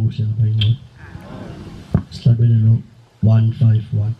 kuhle ngapha ingqondo. Sihlabele lo 151.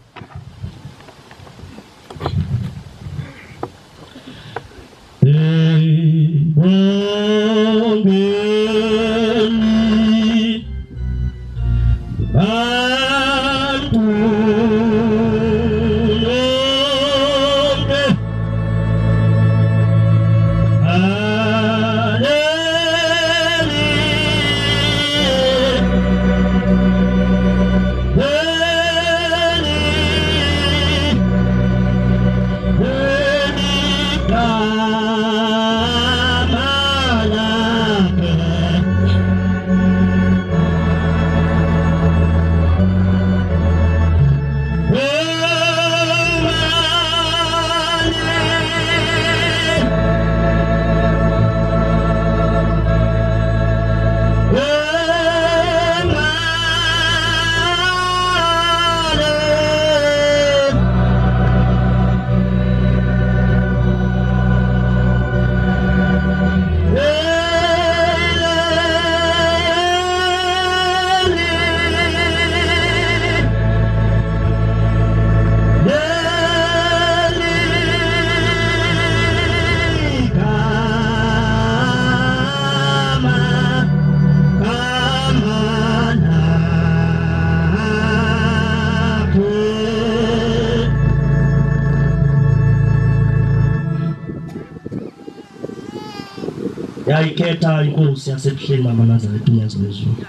Yayikhetha inkosi yasebuhleni amaNazaretha uNyazo wezulu.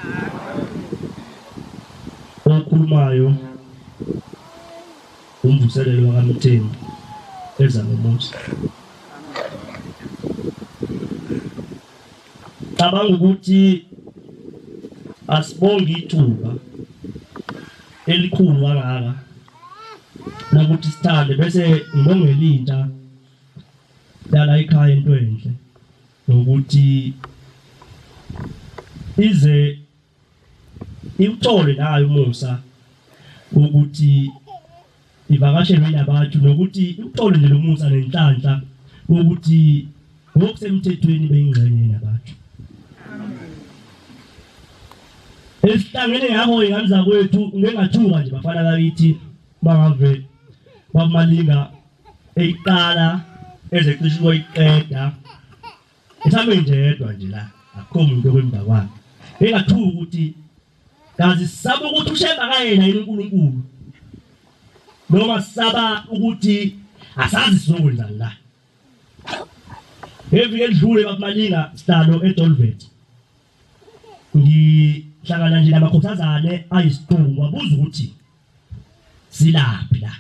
Okhulumayo umvuselelo kaMthembu eza nomusa. Cabanga ukuthi asibonge ithuba elikhulu kangaka nokuthi sithande bese ngibongelinta dala ekhaya into enhle nokuthi ize imthole nayo umusa ukuthi ivakashele nabantu nokuthi imthole nje lomusa nenhlanhla ukuthi ngokusemthethweni beyingxenye nabantu. Esihlangene ngakho ingane zakwethu ngengathuka nje bafana bakithi bangave bamalinga eyiqala ezeqishwa iqeda Isame nje yedwa nje la akukho umuntu okwemba kwakhe. Engathuka ukuthi kazi sisaba ukuthi ushemba kayena yini uNkulunkulu. Noma sisaba ukuthi asazi sizokwenzani la. Evike edlule bakumalinga sihlalo eDolvet. Ngihlangana nje namakhothazane ayisiqungu wabuza ukuthi silaphi la.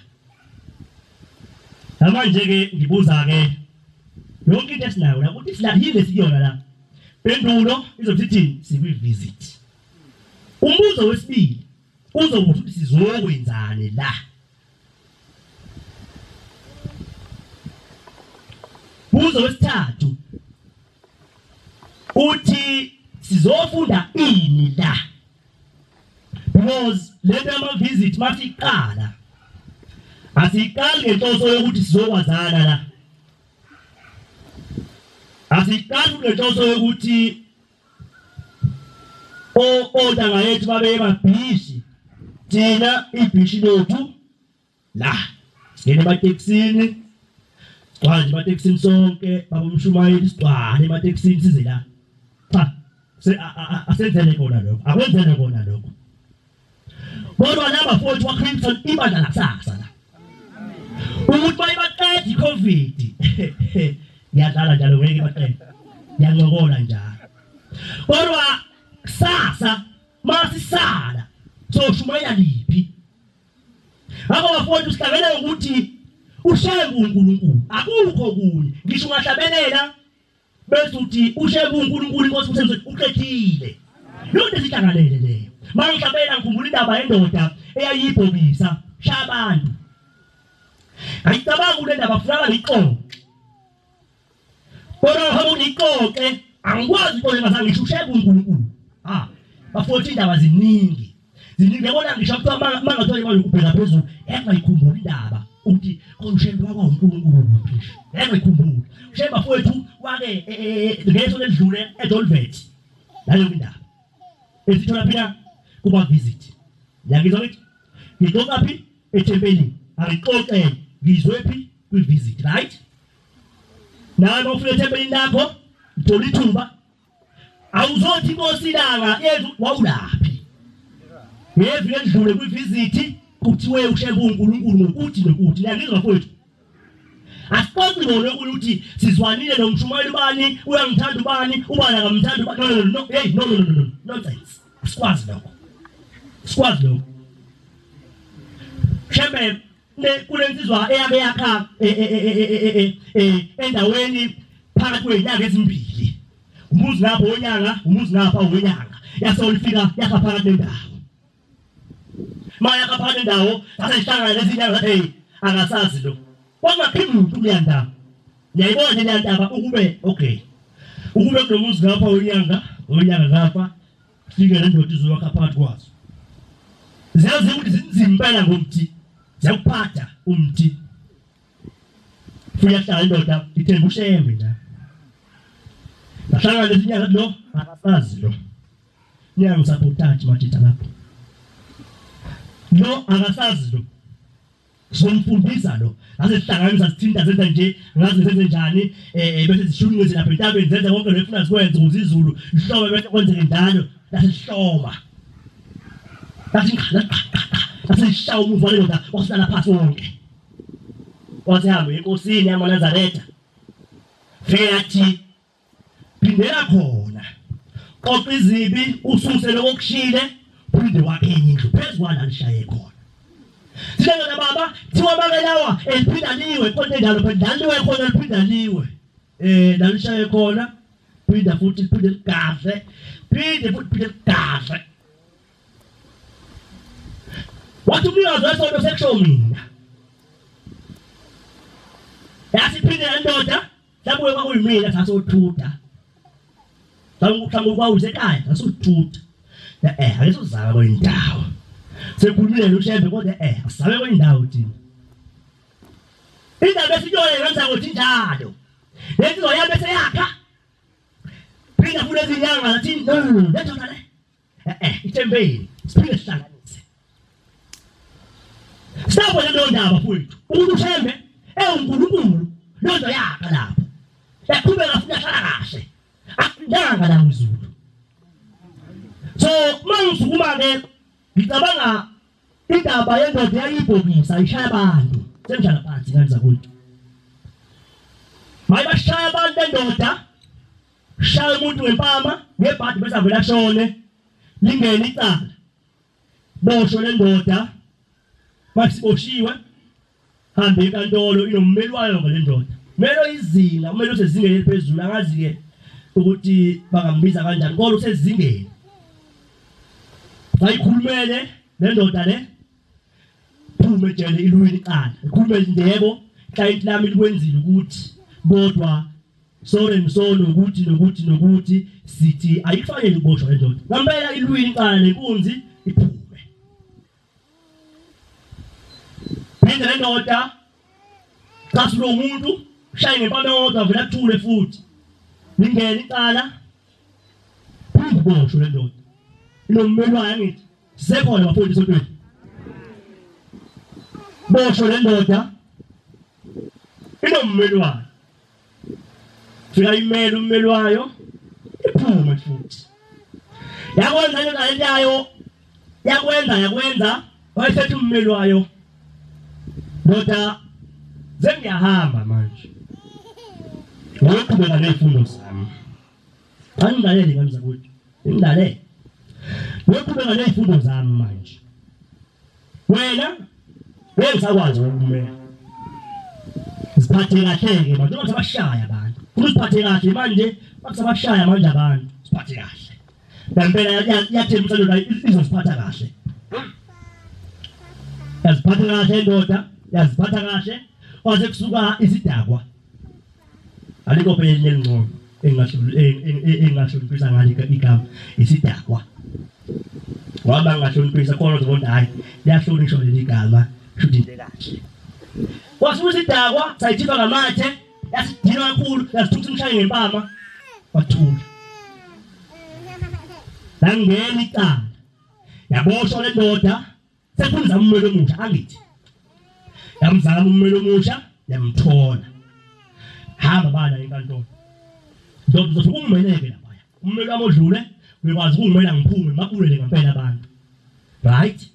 Manje ke ngibuza ke yonke into esinayo la ukuthi silahile siyona la. Pendulo izokuthi sikwi-visit. Umbuzo wesibili uzokuthi ukuthi sizokwenzani la. Umbuzo wesithathu uthi sizofunda ini la. Because lento yama-visit masiqala asiqali ngenhloso yokuthi sizokwazana la. Asiqali ngenhloso yokuthi odanga yethu babe mabhishi thina ibhishi lethu la singene emateksini sigcwale emateksini sonke babomshumayeli sigcwale emateksini size la cha asenzele kona lokho akwenzele kona lokho kodwa laba futhi wa Crimson ibandla lakusasa la ukuthi bayibaqeda iCovid yadlala njalo ngeke baqeda yancokola njalo kodwa kusasa masisala soshumayela liphi abo bafowethu sihlangene ukuthi ushebe uNkulunkulu akukho kunye ngisho ungahlabelela bese uthi ushebe uNkulunkulu inkosi usenze uqedile yonke sihlanganele leyo mangihlabela ngikhumbula indaba yendoda eyayibhobisa shabantu ayicabanga le ndaba funeka ngixoxe kodwa hamba ngixoxe angikwazi ukuthi ngazange ngisho ushebe uNkulunkulu bafowethu indaba ziningi yabona ngisho kuthiwa mangathola imali ukubheka phezulu engayikhumbula indaba ukuthi konshemba wakwa uNkulunkulu uphisha engayikhumbula ushemba bafowethu wake ngeso ledlule eDolvet layo indaba esithola phela kuma visit. Ngiyangizwa ngithi ngixoxa phi ethempelini. Angixoxe ngizwe phi kwi visit, right? Nawe ufike ethempelini lakho uthola ithuba awuzothi inkosi ilanga yethu wawulaphi. Ngevike edlule kwi visit kuthiwe ushebe uNkulunkulu ngokuthi nokuthi. Ngiyangizwa mfowethu. Asixoxe ngone ukuthi sizwanile nomshumayeli bani, uyangithanda ubani, ubani akamthanda ubani. No, hey, no. Nonsense. Sikwazi lokho. Shembe kulensizwa eyake yakha endaweni phakathi kwenyanga ezimbili. Umuzi lapho onyanga, umuzi lapha onyanga. Yasolifika yakha phakathi nendawo. Maya phakathi nendawo, sasehlangana lezinyanga hey, akasazi lo. Wangaphinde umuntu kuyanda. Ngiyayibona le ndaba ukube okay. Ukube kunomuzi lapha onyanga lapha, fike le ndoda izowakha phakathi kwazo. Ziyazi ukuthi zinzimpela ngomthi. Ziyakuphatha umthi. Fuyahlala indoda ithemba ushembe nje. Bahlangana lezinyanga lo, akasazi lo. Nyanga usabotage mathitha lapho. Lo akasazi lo. Somfundisa lo. Ase sihlanganisa sithinta zenza nje, ngazi zenze njani, bese sishunqise lapha entabeni zenza konke lefuna sikwenze ukuze izulu lihlobe bese kwenzeke njalo, lasihloma. Asishawa umuva lendoda wahlala phansi wonke. Wathi hambe enkosini yamaNazaretha. Feyathi phindela khona. Qoqa izibi ususe lokushile, phinde wakhe indlu phezukwana alishaye khona. Sibona baba, thiwa bakelawa eliphindaniwe konke njalo phindaniwe khona eliphindaniwe. Lalishaye khona, phinda futhi phinde ligaze, phinde futhi ligaze. Wathi umnikazi wesonto sekusho mina. Yasiphinde lendoda, sabuye kwakuyimina sasothutha. Sangu kwawuze ekhaya sasothutha. Akesozama kwendawo. Sekhulumile ushembe kodwa asabe kwendawo thina. Indaba esiyole ngenza ukuthi njalo. Lethi zoyambe seyakha. Phinda futhi ezinyanga lathi no, lendoda le. Ithembeni, siphinde sihlanganise. Sabo le ndaba mfowethu. Umuntu ushembe uNkulunkulu lonto yakha lapho. Yaqhubeka futhi ahlala kahle. Akudanga la uZulu. So mangizukuma ke ngicabanga indaba yendoda yayibhokisa ishaya abantu. Senjalo phansi ngaliza kuthi. Mayibashaya abantu lendoda. Shaya umuntu wempama ngebhadi bese avela shone. Lingene icala. Bosho lendoda. Masiboshiwe hambe enkantolo inommeli wayo ngale ndoda. Melo izinga, umelo usezingeni eliphezulu angazi ke ukuthi bangambiza kanjani kodwa usezingeni. Bayikhulumele le ndoda le phume ejele ilwini iqala. Ikhulumele indebo client lami likwenzile ukuthi kodwa sorry msono ukuthi sithi ayifanele ukuboshwa le ndoda. Ngempela ilwini iqala lenkunzi iphume. Phinde le ndoda kasi lo muntu shaye ngempama yodwa vela kuthule futhi. Lingene icala. Phinde boshwe le ndoda. Inommeli wayo ngithi sisekhona bafundisi sontweni. Boshwe le ndoda. Inommeli wayo. Fika imeli ummeli wayo iphume futhi. Yakwenza le yayo. Yakwenza wayesethi ummeli wayo. Ndoda zengiyahamba manje. Ngokuqhubeka nezifundo zami. Angidalele ngamza kuthi. Ngidalele. Ngokuqhubeka nezifundo zami manje. Wena ngisakwazi ukumela. Siphathe kahle ke manje ngoba sabashaya abantu. Usiphathe kahle manje, basabashaya manje abantu. Siphathe kahle. Ngempela yathemba lo izosiphatha kahle. Yaziphatha kahle ndoda. Yaziphatha kahle waze kusuka isidakwa aliko phela nelingcono engasho ngalo igama isidakwa waba ngahloniphisa khona ukuthi hayi liyahlonishwa leli gama shuthi into kahle wasuka isidakwa sayithiba ngamathe yasidina kakhulu yasithutha umshaye ngempama wathula Langena icala. Yaboshwa le ndoda sekuza ummeli omusha angithi. Yamzama ummeli omusha yamthola. Hamba bana enkantolo. Ndoda zokumeleke lapha. Ummeli amodlule uyakwazi ukungimela ngiphume makubulele ngempela abantu. Right?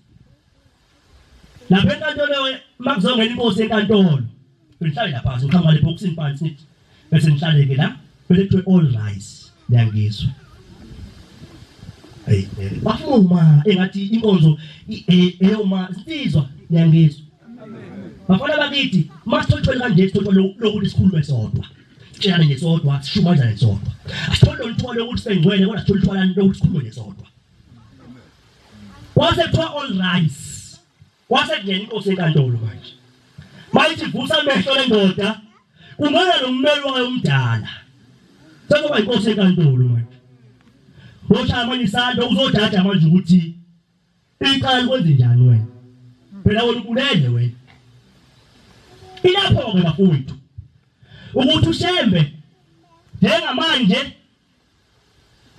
Lapha enkantolo makuzongena inkosi enkantolo. Ngihlale lapha phansi ukhamba le boxing pants nithi bese ngihlaleke la bese kuthiwe all rise ngiyangizwa. Hey, bafuma engathi inkonzo eyoma sisizwa ngiyangizwa. Bafana bakithi masithothwe kanje sithothwe lokhu isikhulume sodwa. Tshela ngesodwa sishumaza nesodwa. Asithola umthwalo ukuthi sengcwele kodwa sithola umthwalo lokhu sikhulume nesodwa. Wase kuthiwa all rise. Wase kungena inkosi enkantolo manje. Mayithi vusa amehlo lendoda kungena nommeli wayo omdala. Sekuba inkosi enkantolo manje. Ngoshaya manje isandla uzojaja manje ukuthi icala kwenze njani wena. Phela wena ubulele wena. Ilapho ke bafowethu. Ukuthi ushembe njengamanje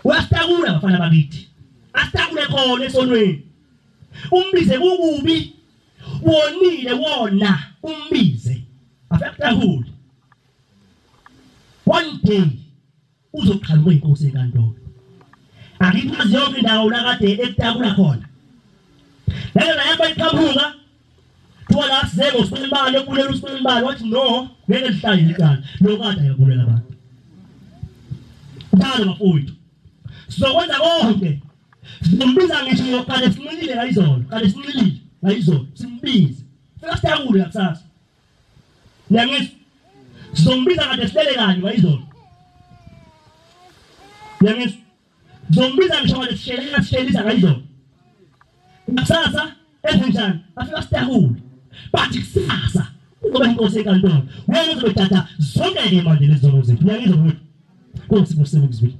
uyasitakula bafana bakithi. Asitakule khona esonweni. Umbize kukubi. Wonile wona umbize. Afekutahule. One day uzoqhamuka inkosi enkantolo. Akikwazi yonke indawo la kade ekutakula khona. Lelo la yaba iqhamuka thola sezego siqinibani ekulela usiqinibani wathi no ngeke lihlale licala lokade ayakulela abantu. Njalo bafowethu. Sizokwenza konke. Simbiza ngisho ngokade sinqilile ngayizolo. Kade sinqilile ngayizolo. Simbize. Fika sitakule kusasa. Niyangizwa? Sizombiza kade sihlele kanje ngayizolo. Niyangizwa? Zombiza ngisho kade sishelisa ngayizolo. Kusasa ezinjani afika sitakule. Bathi kusasa ngoba inkosi enkantolo wena uzothatha zonke ke manje lezo zethu. Niyangizwa ukuthi konke sikusebenzisa.